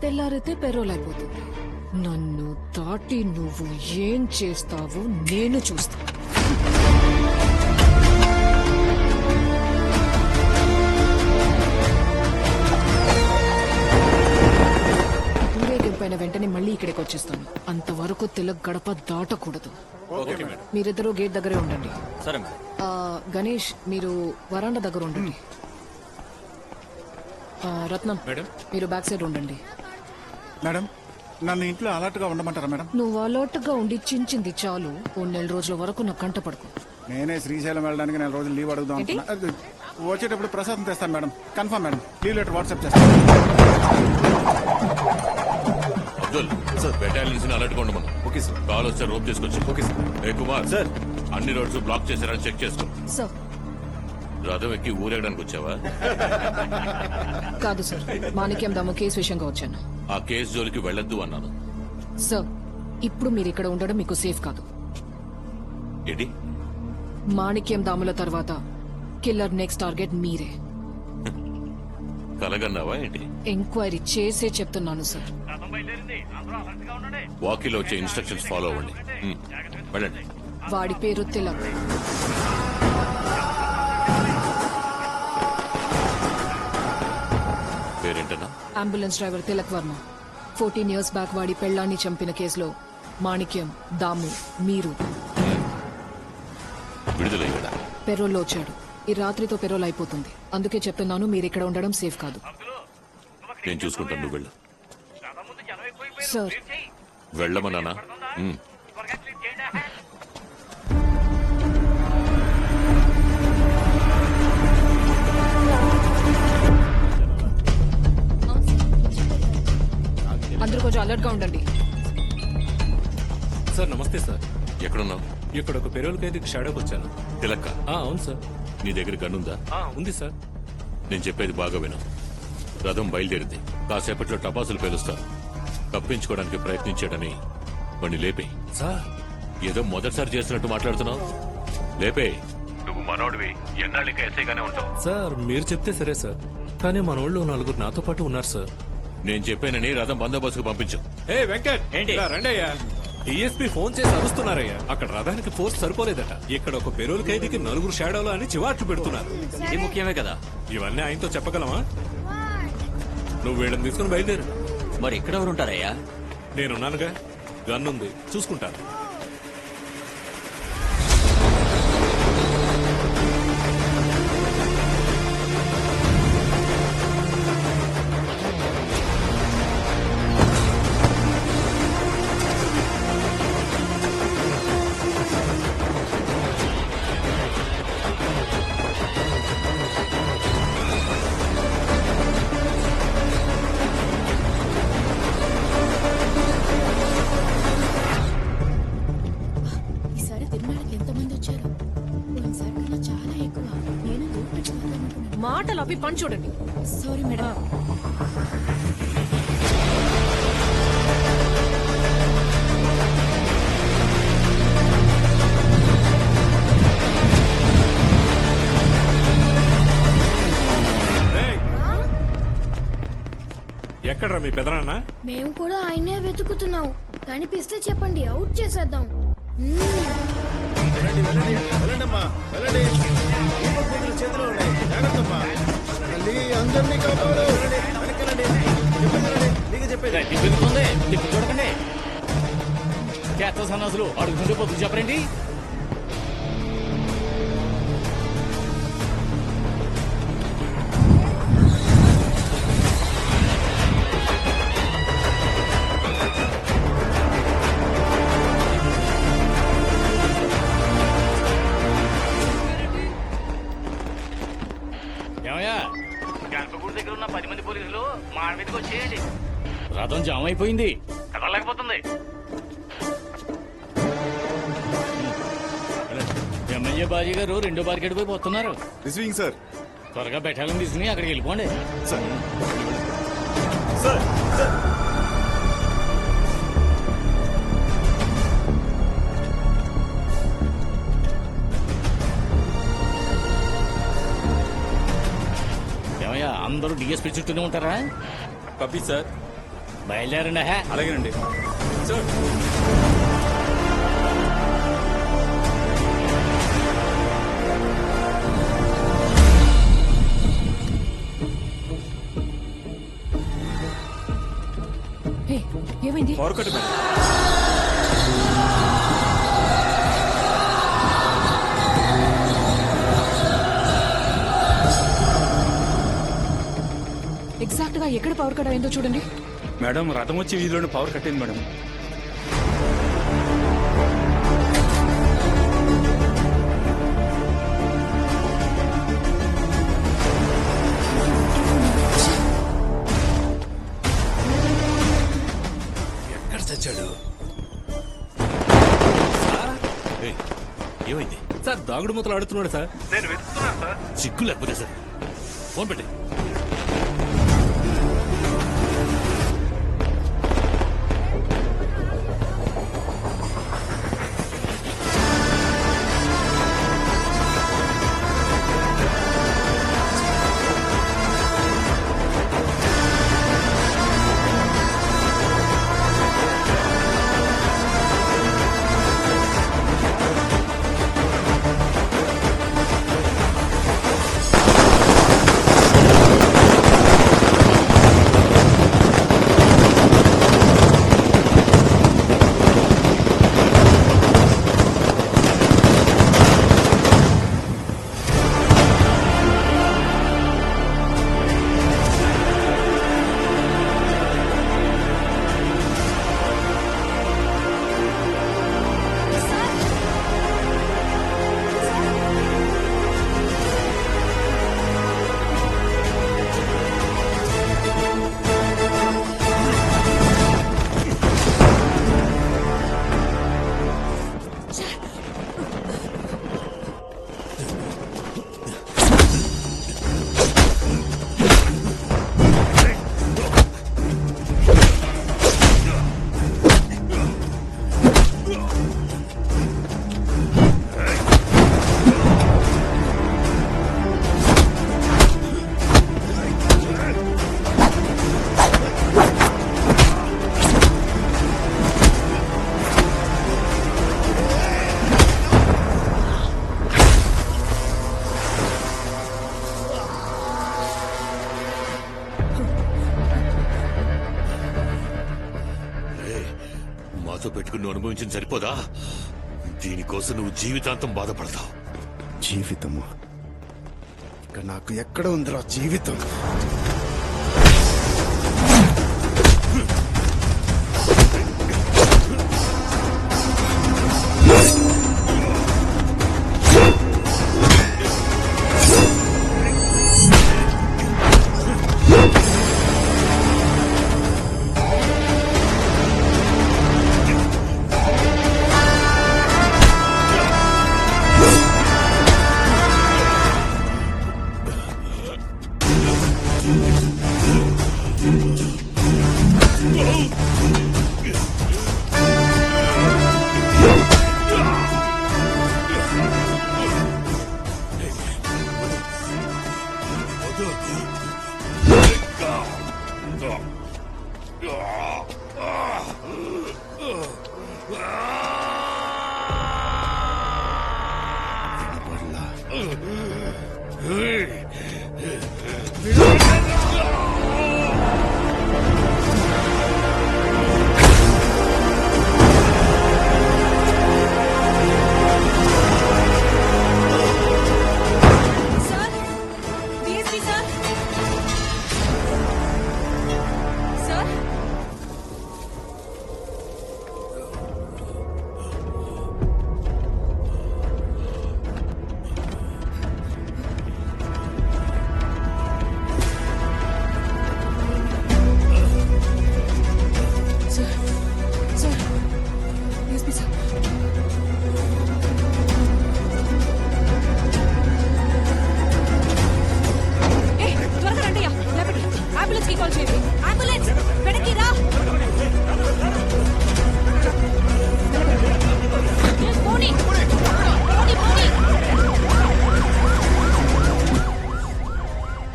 తెల్లారితే పెరోల్ అయిపోతుంది. నన్ను దాటి నువ్వు ఏం చేస్తావో నేను చూస్తా. ఊరేగింపైన వెంటనే మళ్ళీ ఇక్కడికి వచ్చేస్తాను. అంతవరకు తిలక్ గడప దాటకూడదు. మీరిద్దరూ గేట్ దగ్గరే ఉండండి. గణేష్, మీరు వరాండా దగ్గర ఉండండి. రత్నం, మీరు బ్యాక్ సైడ్ ఉండండి. మేడం, నన్ను ఇంట్లో అలర్ట్ గా ఉండమంటారా మేడం? నువ్వు అలర్ట్ గా ఉండి చించింది చాలు. ఓ నెల రోజుల వరకు నాకు కంట పడుకో. నేనే శ్రీశైలం వెళ్ళడానికి 4 రోజులు లీవ్ అడుగుదాం అనుకున్నా. వచ్చేటప్పుడు ప్రసాదం తెస్తాను madam. Confirm madam. Leave letter WhatsApp చేస్తాను. అబ్దుల్ సార్, బెటాలియన్స్ అలర్ట్ గా ఉండమను. Okay sir. కాల్ వస్తే రోప్ తీసుకొచ్చి. Okay sir. A Kumar sir, అన్ని రోడ్స్ బ్లాక్ చేశారని చెక్ చేసుకో. సార్, రథం ఎక్కి ఊరేగడానికి వచ్చావా? కాదు సార్, మాణిక్యం దాము కేసు విషయంగా వచ్చాను. ఆ కేసు జోలికి వెళ్ళొద్దు అన్నాను. సార్, ఇప్పుడు మీరు ఇక్కడ ఉండడం మీకు సేఫ్ కాదు. ఏంటి? మాణిక్యం దాముల తర్వాత కిల్లర్ నెక్స్ట్ టార్గెట్ మీరే. కలగన్నావా ఏంటి? ఎంక్వైరీ చేసే చెప్తున్నాను సార్. వాకీలో వచ్చే ఇన్స్ట్రక్షన్స్ ఫాలో అవ్వండి. వెళ్ళండి. వాడి పేరు తిలక్. పేరేంటన్నా? Ambulance driver Tilak Varma. 14 years back వాడి పెళ్లాన్ని చంపిన కేసులో మాణిక్యం, దాము, మీరు విడుదలయ్యాడా? పెరోల్లో వచ్చాడు. ఈ రాత్రితో పెరోల్ అయిపోతుంది. అందుకే చెప్తున్నాను, మీరు ఇక్కడ ఉండడం సేఫ్ కాదు. నేను చూసుకుంటాను, నువ్వు వెళ్ళు. సార్, వెళ్ళమన్నానా? అందరూ కొంచెం అలర్ట్ గా ఉండండి. సార్ నమస్తే సార్. ఎక్కడున్నావు? ఇక్కడ ఒక పెరోల్ ఖైదీకి షాడోకి వచ్చాను. తిలక్క? అవును సార్. నీ దగ్గర గన్నుందా? ఉంది సార్. నేను చెప్పేది బాగా విను. రథం బయలుదేరింది. కాసేపట్లో టపాసులు పేలుస్తారు. తప్పించుకోవడానికి ప్రయత్నించాడని వాడిని లేపే. సార్, ఏదో మొదటిసారి చేస్తున్నట్టు మాట్లాడుతున్నావు. లేపే. నువ్వు మనోడివి, ఎన్నాళ్ళకి ఎస్ఐగానే ఉంటావు. సార్ మీరు చెప్తే సరే సార్, కానీ మన ఊళ్ళో 4 నాతో పాటు ఉన్నారు సార్. నేను చెప్పానని రథం బందోబస్తుకు పంపించు. ఏ వెంకట్, ఏంటి రండయ్యా. డిఎస్పీ ఫోన్ చేసి అరుస్తున్నారయ్యా. అక్కడ రథానికి ఫోర్స్ సరిపోలేదట. ఇక్కడ ఒక పెరోల్ ఖైదీకి 4 షాడోలు అని చివాట్లు పెడుతున్నారు. ఇది ముఖ్యమే కదా. ఇవన్నీ ఆయనతో చెప్పగలమా? నువ్వు వీళ్ళని తీసుకుని బయలుదేరు. మరి ఇక్కడ ఎవరు ఉంటారయ్యా? నేనున్నానుగా, గన్నుంది, చూసుకుంటాను. ఈసారి తిరుమలకి ఎంతమంది వచ్చారు? పోయినసారి కన్నా చాలా ఎక్కువ. నేను మాటలు అవి పని చూడండి. Sorry madam. ఎక్కడ్రా మీ పెదనాన్న? మేము కూడా ఆయనే వెతుకుతున్నాం. కనిపిస్తే చెప్పండి, అవుట్ చేసేద్దాం. చూడకండి, సన్నాసులు అడుగుతుంటే పొద్దు చెప్పరండి. దగ్గర ఉన్న 10 మంది పోలీసులు మా మీదకి వచ్చేయండి. రథం జామ్ అయిపోయింది, కదలలేకపోతుంది. ఎమ్మెల్యే బాజీ గారు 2వ బార్కెట్ పోయి పోతున్నారు. Receiving sir. త్వరగా బెటాలియన్ తీసుకుని అక్కడికి వెళ్ళిపోండి. Sir sir sir. అందరూ డిఎస్పీ చుట్టూనే ఉంటారా? కపి సార్. బయలుదేరండి హే. అలాగేనండి సార్. హే, ఏమైంది? Power cut madam. ఎగ్జాక్ట్ గా ఎక్కడ పవర్ కట్ అయిందో చూడండి. మేడం రథం వచ్చి వీధిలోనే పవర్ కట్టింది మేడం. ఎక్కడ చచ్చాడు ఏయ్, ఏమైంది? సార్? దాగుడు మూతలు ఆడుతున్నాడు సార్. సిగ్గు లేకపోతే సార్ ఫోన్ పెట్టి. మాతో పెట్టుకుని నువ్వు అనుభవించింది సరిపోదా? దీనికోసం నువ్వు జీవితాంతం బాధపడతావు. జీవితము ఇక నాకు ఎక్కడ ఉందిరా జీవితం?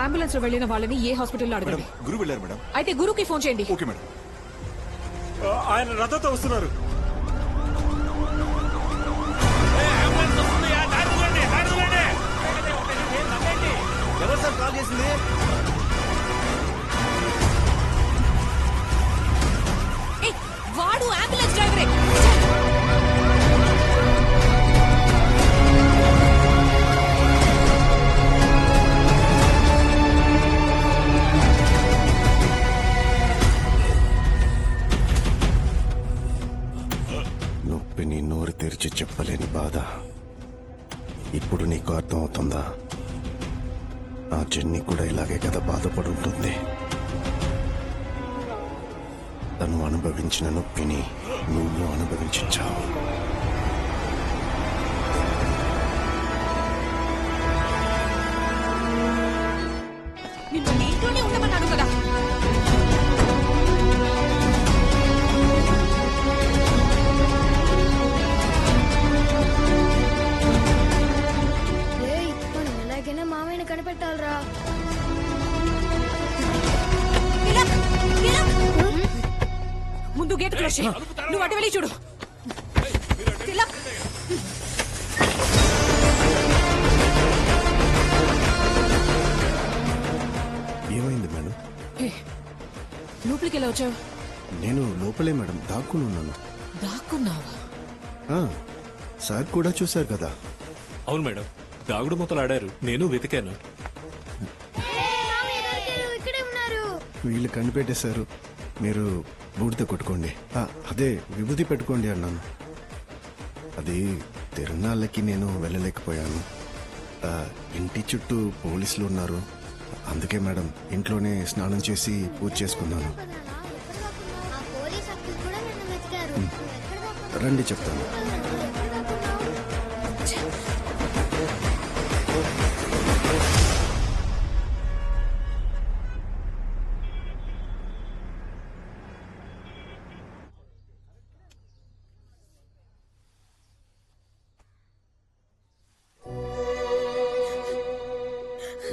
అంబులెన్స్ లో వెళ్ళిన వాళ్ళని ఏ హాస్పిటల్లో అడగండి. గురు వెళ్ళారు మేడం. అయితే గురుకి ఫోన్ చేయండి. Okay madam. ఆయన రథంతో వస్తున్నారు. ఎవరు సార్ కాల్ చేసింది? వాడు అంబులెన్స్ డ్రైవరే. నొప్పిని నోరు తెరిచి చెప్పలేని బాధ ఇప్పుడు నీకు అర్థం అవుతుందా? ఆ జెన్నీ కూడా ఇలాగే కదా బాధపడి ఉంటుంది. తను అనుభవించిన నొప్పిని నువ్వు అనుభవించావు. నిన్ను నీ ఇంట్లోనే ఉండమన్నాడు కదా. మనం ఎలాగైనా మామయ్యని కనిపెట్టాలరా. ముందు గేట్ క్లోజ్ చేయి. నువ్వు అటు వెళ్ళి చూడు. తిలక్, ఏమైంది మేడం? లోపలికి ఎలా వచ్చావు? నేను లోపలే మేడం, దాక్కుని ఉన్నాను. దాక్కున్నావా? ఆ, సార్ కూడా చూశారు కదా. అవును మేడం, దాగుడు మూతలు ఆడారు. నేను వెతికాను. ఇక్కడే ఉన్నారు. వీళ్ళు కనిపెట్టేశారు. మీరు బూడిద కొట్టుకోండి, అదే విభూతి పెట్టుకోండి అన్నాను. అది తిరునాళ్ళకి నేను వెళ్ళలేకపోయాను. ఇంటి చుట్టూ పోలీసులు ఉన్నారు. అందుకే మేడం ఇంట్లోనే స్నానం చేసి పూజ చేసుకున్నాను. రండి చెప్తాను.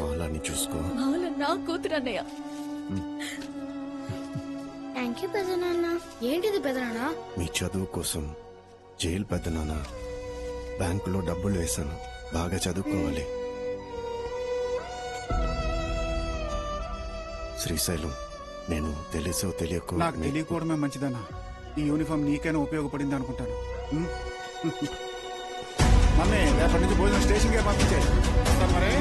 మాలాని చూసుకో. నా కూతురు అన్నయ్య. థ్యాంక్ యూ పెదనాన్న. ఏంటిది పెదనాన్న? మీ చదువు కోసం జైలు పెద్దనాన్న. బ్యాంకులో డబ్బులు వేశాను. బాగా చదువుకోవాలి. శ్రీశైలం, నేను తెలుసో తెలియకో నాకు తెలియకపోవడమే మంచిదన్నా. ఈ యూనిఫామ్ నీకైనా ఉపయోగపడింది అనుకుంటాను. మమ్మీ రేపటి నుంచి భోజనం స్టేషన్కే పంపించే. మరే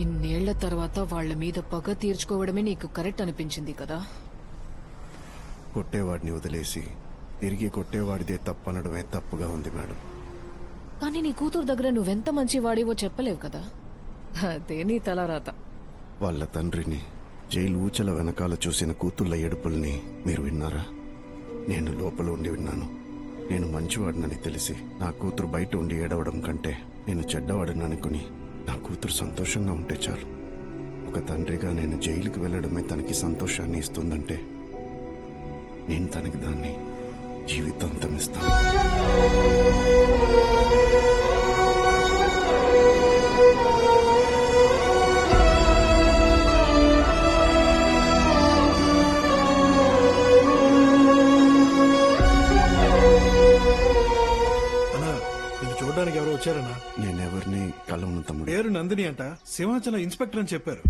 ఇన్నేళ్ల తర్వాత వాళ్ళ మీద పగ తీర్చుకోవడమే నీకు కరెక్ట్ అనిపించింది కదా? కొట్టేవాడిని వదిలేసి తిరిగి కొట్టేవాడిదే తప్పనడమే తప్పుగా ఉంది మేడం. కానీ నీ కూతురు దగ్గర నువ్వెంత మంచివాడివో చెప్పలేవు కదా. అదే నీ తలరాత. వాళ్ళ తండ్రిని జైలు ఊచల వెనకాల చూసిన కూతుళ్ళ ఏడుపుల్ని మీరు విన్నారా? నేను లోపల ఉండి విన్నాను. నేను మంచివాడినని తెలిసి నా కూతురు బయట ఉండి ఏడవడం కంటే నేను చెడ్డవాడిని అనుకుని నా కూతురు సంతోషంగా ఉంటే చాలు. ఒక తండ్రిగా నేను జైలుకి వెళ్లడమే తనకి సంతోషాన్ని ఇస్తుందంటే నేను తనకి దాన్ని జీవితాంతం ఇస్తాను. చూడడానికి ఎవరో వచ్చారన్నా? నేనెవరిని కలవను తమ్ముడు. పేరు నందిని అంట. సింహాచలం ఇన్స్పెక్టర్ అని చెప్పారు.